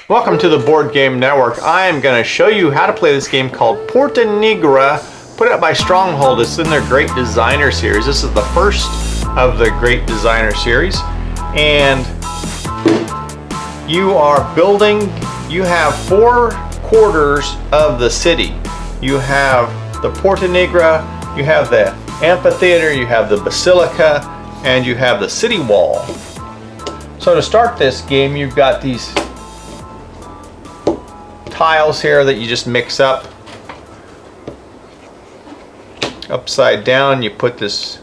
Welcome to the Board Game Network. I am going to show you how to play this game called Porta Nigra, put out by Stronghold. It's in their Great Designer series. This is the first of the Great Designer series. And you are building, you have 4 quarters of the city. You have the Porta Nigra, you have the amphitheater, you have the basilica, and you have the city wall. So to start this game, you've got these tiles here that you just mix up. Upside down, you put this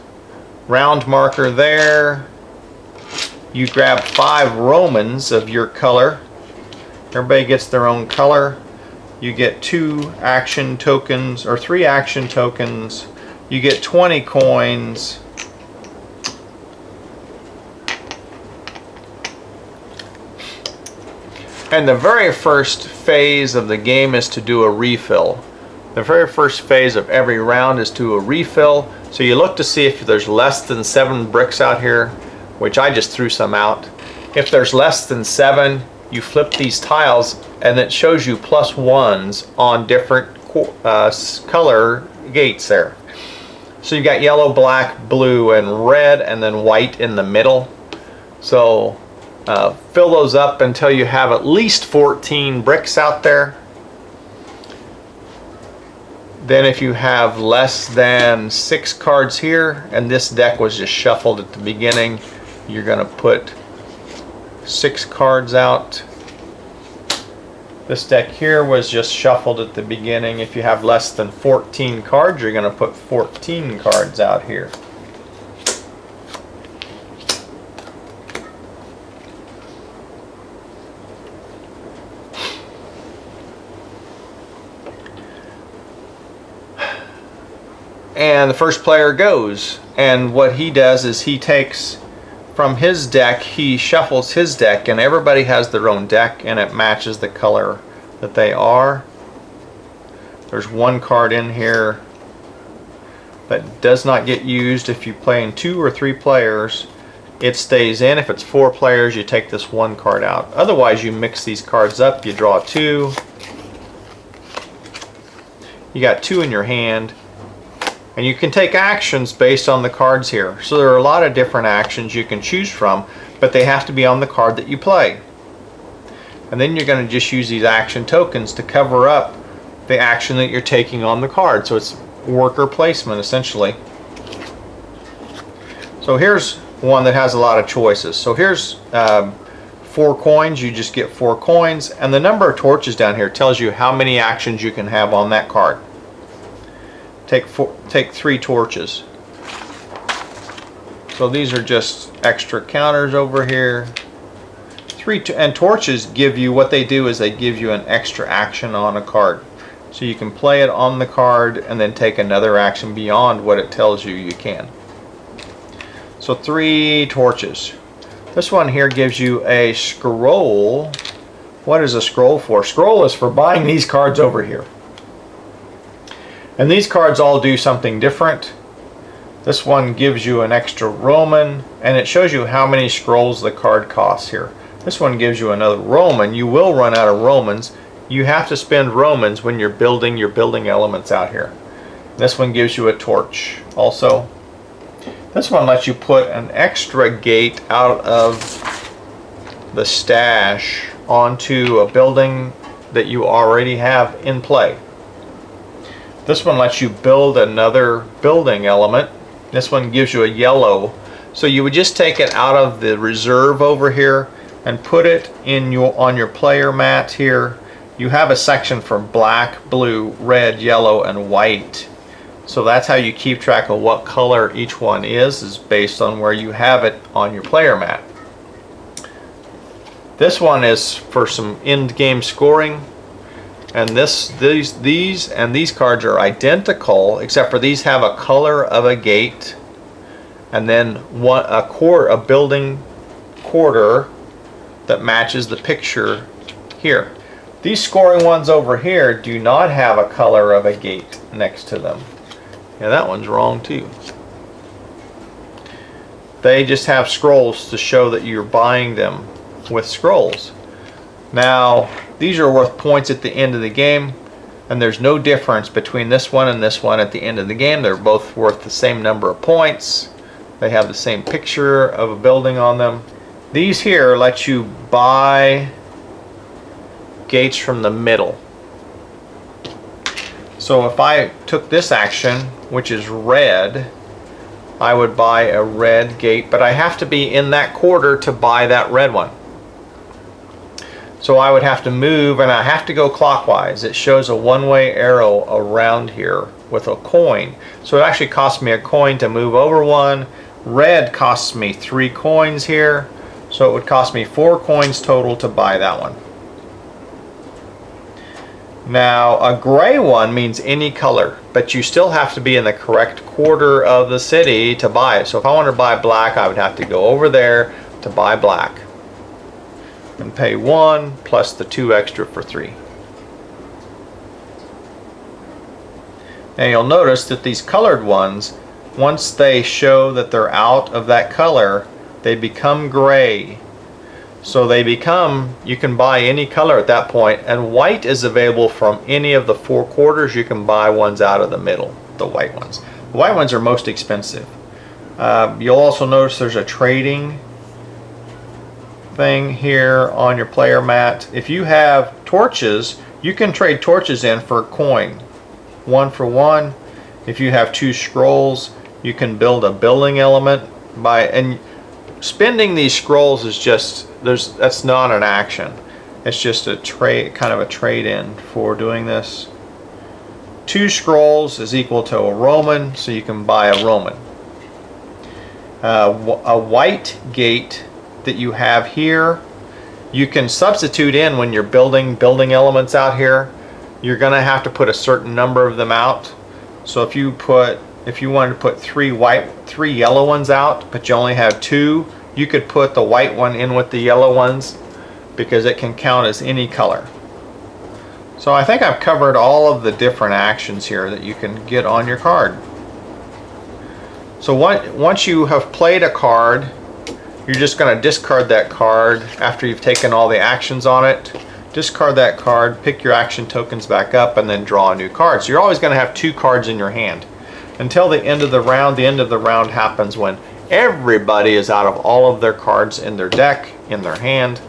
round marker there. You grab 5 Romans of your color. Everybody gets their own color. You get 2 action tokens, or 3 action tokens. You get 20 coins. And the very first phase of the game is to do a refill. The very first phase of every round is to do a refill. So you look to see if there's less than 7 bricks out here, which I just threw some out. If there's less than 7, you flip these tiles and it shows you +1s on different color gates there. So you got yellow, black, blue, and red, and then white in the middle. So fill those up until you have at least 14 bricks out there. Then if you have less than 6 cards here, and this deck was just shuffled at the beginning, you're going to put 6 cards out. This deck here was just shuffled at the beginning. If you have less than 14 cards, you're going to put 14 cards out here. And the first player goes, and what he does is he takes from his deck, he shuffles his deck, and everybody has their own deck and it matches the color that they are. There's 1 card in here that does not get used. If you play in 2 or 3 players, it stays in. If it's 4 players, you take this 1 card out. Otherwise, you mix these cards up. You draw 2. You got 2 in your hand. And you can take actions based on the cards here. So there are a lot of different actions you can choose from, but they have to be on the card that you play. And then you're going to just use these action tokens to cover up the action that you're taking on the card. So it's worker placement essentially. So here's one that has a lot of choices. So here's 4 coins. You just get 4 coins, and the number of torches down here tells you how many actions you can have on that card. Take 3 torches. So these are just extra counters over here. And torches give you, what they do is they give you an extra action on a card. So you can play it on the card and then take another action beyond what it tells you you can. So 3 torches. This one here gives you a scroll. What is a scroll for? Scroll is for buying these cards over here. And these cards all do something different. This one gives you an extra Roman, and it shows you how many scrolls the card costs here. This one gives you another Roman. You will run out of Romans. You have to spend Romans when you're building your building elements out here. This one gives you a torch also. This one lets you put an extra gate out of the stash onto a building that you already have in play. This one lets you build another building element. This one gives you a yellow. So you would just take it out of the reserve over here and put it in on your player mat here. You have a section for black, blue, red, yellow, and white. So that's how you keep track of what color each one is based on where you have it on your player mat. This one is for some end game scoring. And these cards are identical, except for these have a color of a gate, and then a building quarter that matches the picture here. These scoring ones over here do not have a color of a gate next to them. Yeah, that one's wrong too. They just have scrolls to show that you're buying them with scrolls. Now, these are worth points at the end of the game, and there's no difference between this one and this one at the end of the game. They're both worth the same number of points. They have the same picture of a building on them. These here let you buy gates from the middle. So if I took this action, which is red, I would buy a red gate, but I have to be in that quarter to buy that red one. So I would have to move, and I have to go clockwise. It shows a one-way arrow around here with a coin. So it actually costs me a coin to move over one. Red costs me 3 coins here, so it would cost me 4 coins total to buy that one. Now, a gray one means any color, but you still have to be in the correct quarter of the city to buy it. So if I wanted to buy black, I would have to go over there to buy black and pay 1 plus the 2 extra for 3. Now you'll notice that these colored ones, once they show that they're out of that color, they become gray. So they become, you can buy any color at that point, and white is available from any of the 4 quarters. You can buy ones out of the middle, the white ones. The white ones are most expensive. You'll also notice there's a trading thing here on your player mat. If you have torches, you can trade torches in for a coin, 1 for 1. If you have 2 scrolls, you can build a building element by, and spending these scrolls is just, that's not an action. It's just a trade, kind of a trade-in for doing this. 2 scrolls is equal to a Roman, so you can buy a Roman. A white gate that you have here, you can substitute in when you're building elements out here. You're going to have to put a certain number of them out. So if you wanted to put 3 yellow ones out, but you only have 2, you could put the white one in with the yellow ones because it can count as any color. So I think I've covered all of the different actions here that you can get on your card. So once you have played a card, you're just going to discard that card after you've taken all the actions on it. Discard that card, pick your action tokens back up, and then draw a new card. So you're always going to have 2 cards in your hand until the end of the round. The end of the round happens when everybody is out of all of their cards in their deck, in their hand.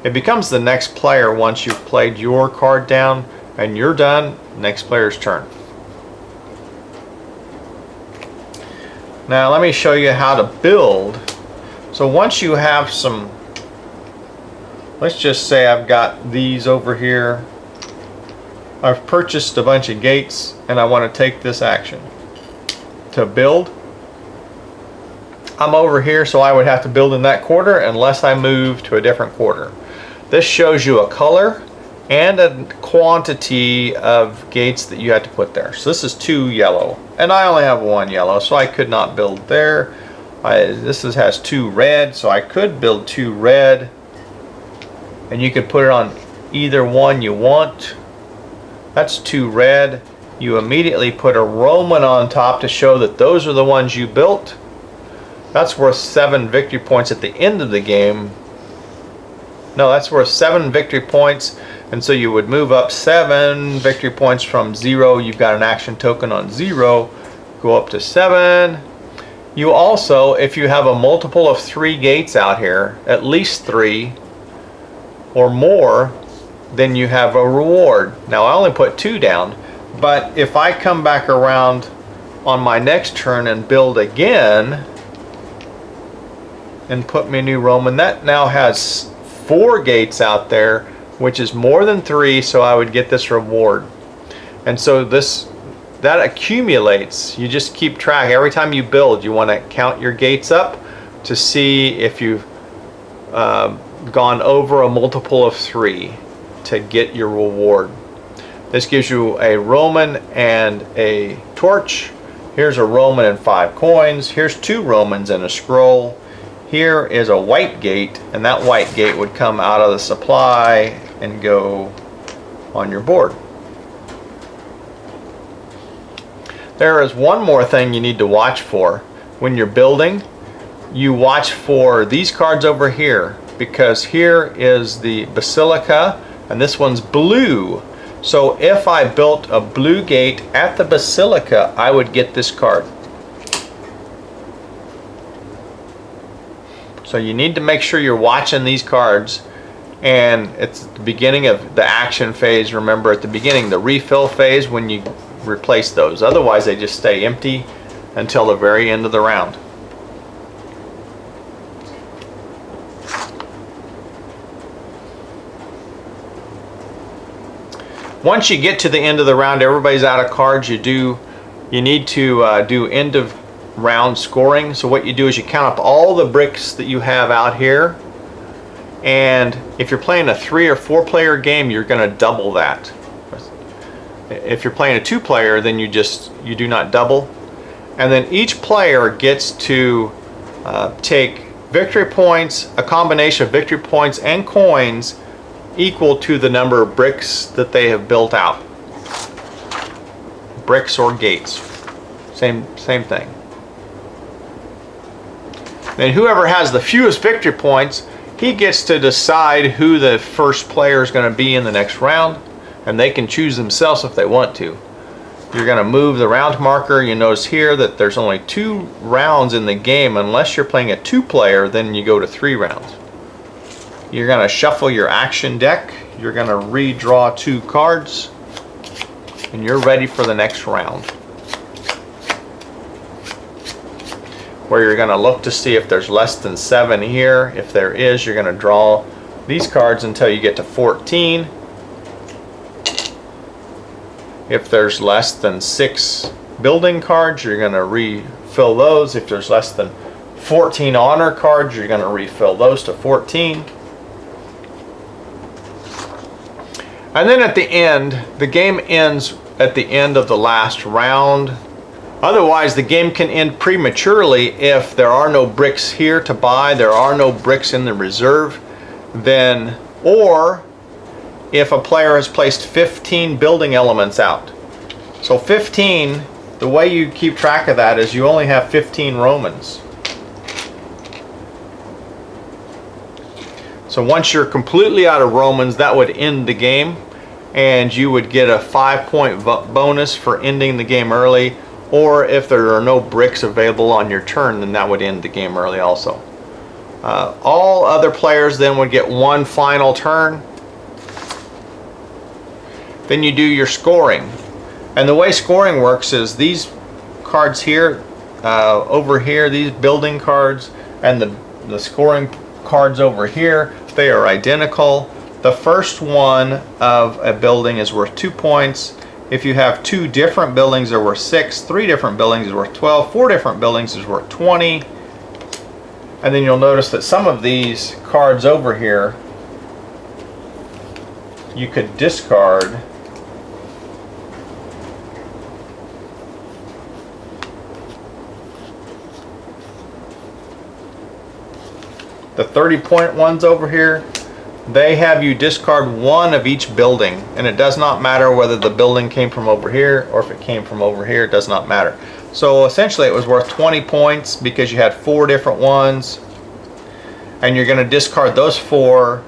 It becomes the next player once you've played your card down and you're done. Next player's turn. Now let me show you how to build. So once you have some, let's just say I've got these over here. I've purchased a bunch of gates and I want to take this action to build. I'm over here, so I would have to build in that quarter unless I move to a different quarter. This shows you a color and a quantity of gates that you had to put there. So this is 2 yellow, and I only have 1 yellow, so I could not build there. This has 2 red, so I could build 2 red, and you could put it on either one you want. That's 2 red. You immediately put a Roman on top to show that those are the ones you built. That's worth 7 victory points at the end of the game. No, that's worth 7 victory points, and so you would move up 7 victory points from 0. You've got an action token on 0. Go up to 7. You also, if you have a multiple of 3 gates out here, at least 3 or more, then you have a reward. Now I only put 2 down, but if I come back around on my next turn and build again and put me a new Roman, that now has 4 gates out there, which is more than 3, so I would get this reward. And so that accumulates. You just keep track. Every time you build, you want to count your gates up to see if you've gone over a multiple of 3 to get your reward. This gives you a Roman and a torch. Here's a Roman and 5 coins. Here's 2 Romans and a scroll. Here is a white gate, and that white gate would come out of the supply and go on your board. There is one more thing you need to watch for when you're building. You watch for these cards over here. because here is the basilica and this one's blue. So if I built a blue gate at the basilica, I would get this card. So you need to make sure you're watching these cards, and it's the beginning of the action phase. Remember, at the beginning, the refill phase, when you replace those. Otherwise they just stay empty until the very end of the round. Once you get to the end of the round, everybody's out of cards. You need to do end of round scoring. So what you do is you count up all the bricks that you have out here, and if you're playing a 3 or 4 player game, you're going to double that. If you're playing a 2 player, then you do not double. And then each player gets to take victory points, a combination of victory points and coins equal to the number of bricks that they have built out. Bricks or gates, same thing. Then whoever has the fewest victory points, he gets to decide who the first player is going to be in the next round, and they can choose themselves if they want to. You're going to move the round marker. You notice here that there's only 2 rounds in the game. Unless you're playing a 2 player, then you go to 3 rounds. You're going to shuffle your action deck. You're going to redraw 2 cards, and you're ready for the next round, where you're going to look to see if there's less than 7 here. If there is, you're going to draw these cards until you get to 14. If there's less than 6 building cards, you're going to refill those. If there's less than 14 honor cards, you're going to refill those to 14. And then at the end, the game ends at the end of the last round. Otherwise, the game can end prematurely if there are no bricks here to buy, there are no bricks in the reserve, then, or if a player has placed 15 building elements out. So 15, the way you keep track of that is you only have 15 Romans. So once you're completely out of Romans, that would end the game, and you would get a 5-point bonus for ending the game early. Or if there are no bricks available on your turn, then that would end the game early also. All other players then would get 1 final turn. Then you do your scoring. And the way scoring works is these cards here, over here, these building cards, and the scoring cards over here, they are identical. The first one of a building is worth 2 points. If you have 2 different buildings, they're worth 6. 3 different buildings is worth 12. 4 different buildings is worth 20. And then you'll notice that some of these cards over here, you could discard. The 30-point ones over here, they have you discard 1 of each building, and it does not matter whether the building came from over here or if it came from over here. It does not matter. So essentially it was worth 20 points because you had 4 different ones, and you're going to discard those 4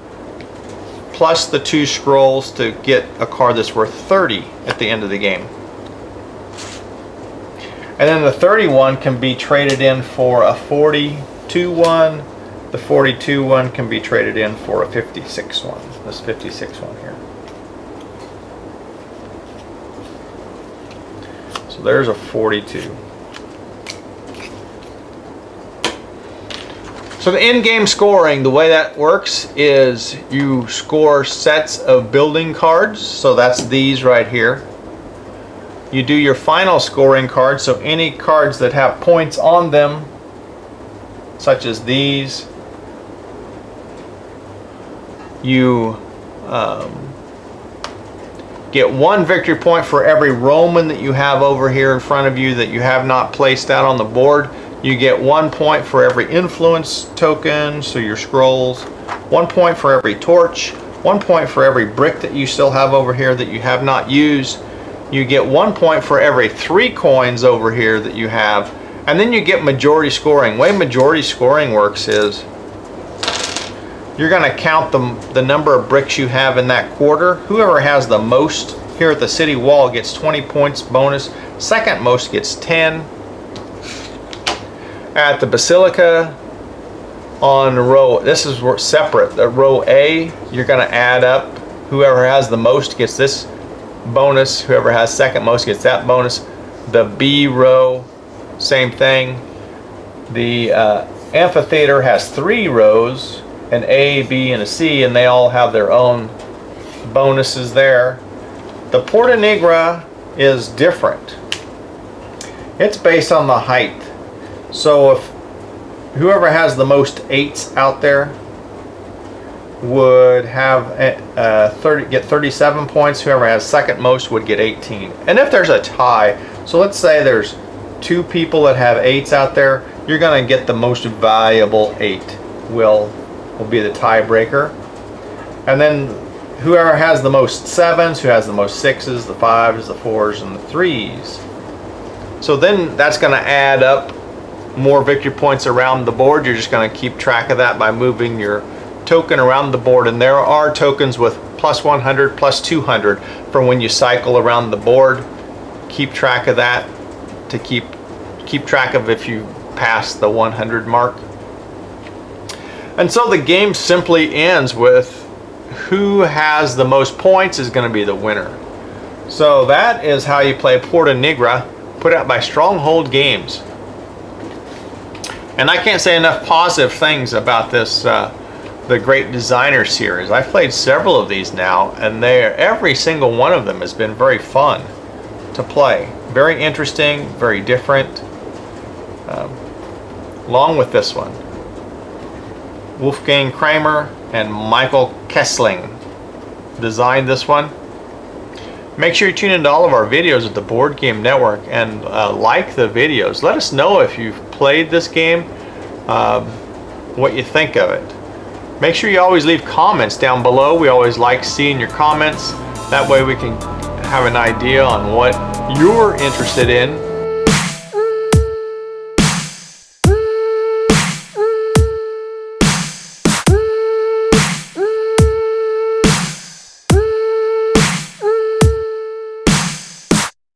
plus the 2 scrolls to get a card that's worth 30 at the end of the game. And then the 31 can be traded in for a 42 one. The 42 one can be traded in for a 56 one. This 56 one here. So there's a 42. So the in-game scoring, the way that works is you score sets of building cards. So that's these right here. You do your final scoring cards. So any cards that have points on them, such as these, you get 1 victory point for every Roman that you have over here in front of you that you have not placed out on the board. You get 1 point for every influence token, so your scrolls. 1 point for every torch. 1 point for every brick that you still have over here that you have not used. You get 1 point for every 3 coins over here that you have. And then you get majority scoring. The way majority scoring works is You're going to count the number of bricks you have in that quarter. Whoever has the most here at the city wall gets 20 points bonus. Second most gets 10. At the basilica on row, this is separate. The row A, you're going to add up. Whoever has the most gets this bonus. Whoever has second most gets that bonus. The B row, same thing. The amphitheater has 3 rows, an A, B, and a C, and they all have their own bonuses there. The Porta Nigra is different. It's based on the height. So if whoever has the most 8s out there would have get 37 points. Whoever has second most would get 18. And if there's a tie, so let's say there's 2 people that have 8s out there, you're going to get the most valuable 8 will be the tiebreaker. And then whoever has the most 7s, who has the most 6s, the 5s, the 4s, and the 3s. So then that's going to add up more victory points around the board. You're just going to keep track of that by moving your token around the board. And there are tokens with plus 100, plus 200 for when you cycle around the board. Keep track of that to keep track of if you pass the 100 mark. And so the game simply ends with who has the most points is going to be the winner. So that is how you play Porta Nigra, put out by Stronghold Games. And I can't say enough positive things about this, the Great Designer series. I've played several of these now, and every single one of them has been very fun to play. Very interesting, very different. Along with this one, Wolfgang Kramer and Michael Kessling designed this one. Make sure you tune into all of our videos at the Board Game Network and like the videos. Let us know if you've played this game, what you think of it. Make sure you always leave comments down below. We always like seeing your comments. That way we can have an idea on what you're interested in